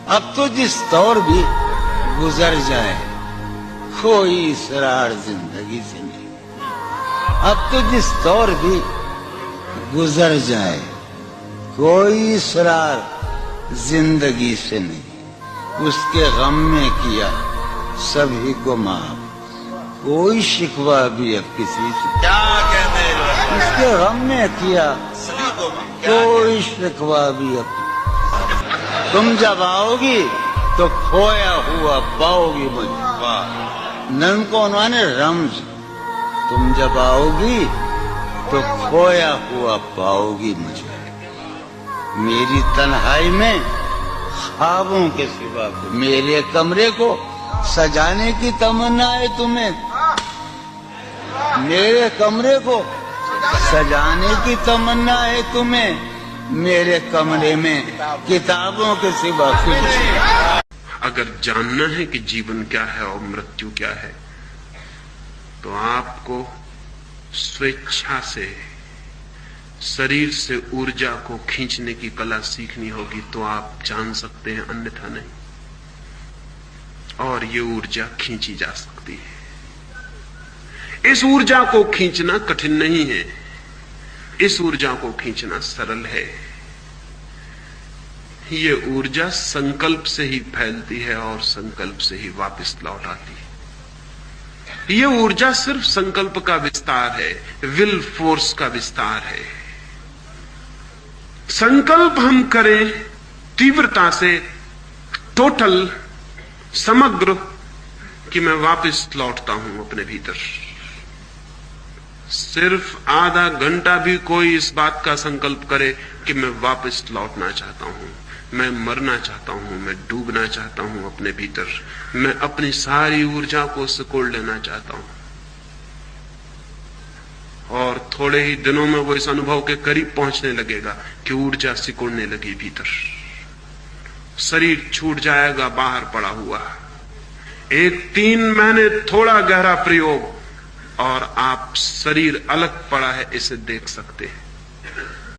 अब तो जिस दौर भी गुजर जाए कोई इसरार जिंदगी से नहीं। अब तो जिस दौर भी गुजर जाए कोई इसरार जिंदगी से नहीं। उसके गम में किया सभी को माफ, कोई शिकवा भी अब किसी से। क्या कहते हैं? उसके गम में किया सभी को कोई शिकवा भी अब। तुम जब आओगी तो खोया हुआ पाओगी मुझे। नन को उन्होंने रम्ज, तुम जब आओगी तो खोया हुआ पाओगी मुझे। मेरी तन्हाई में ख्वाबों के सिवा को, मेरे कमरे को सजाने की तमन्ना है तुम्हें। मेरे कमरे को सजाने की तमन्ना है तुम्हें। मेरे कमरे में किताबों के सिवा कुछ नहीं। अगर जानना है कि जीवन क्या है और मृत्यु क्या है, तो आपको स्वेच्छा से शरीर से ऊर्जा को खींचने की कला सीखनी होगी, तो आप जान सकते हैं, अन्यथा नहीं। और ये ऊर्जा खींची जा सकती है। इस ऊर्जा को खींचना कठिन नहीं है, इस ऊर्जा को खींचना सरल है। ये ऊर्जा संकल्प से ही फैलती है और संकल्प से ही वापस लौट आती है। ये ऊर्जा सिर्फ संकल्प का विस्तार है, विल फोर्स का विस्तार है। संकल्प हम करें तीव्रता से, टोटल, समग्र, कि मैं वापस लौटता हूं अपने भीतर। सिर्फ आधा घंटा भी कोई इस बात का संकल्प करे कि मैं वापस लौटना चाहता हूं, मैं मरना चाहता हूं, मैं डूबना चाहता हूं अपने भीतर, मैं अपनी सारी ऊर्जा को सिकोड़ लेना चाहता हूं, और थोड़े ही दिनों में वो इस अनुभव के करीब पहुंचने लगेगा कि ऊर्जा सिकुड़ने लगी भीतर। शरीर छूट जाएगा बाहर पड़ा हुआ। एक 3 महीने थोड़ा गहरा प्रयोग और आप शरीर अलग पड़ा है इसे देख सकते हैं।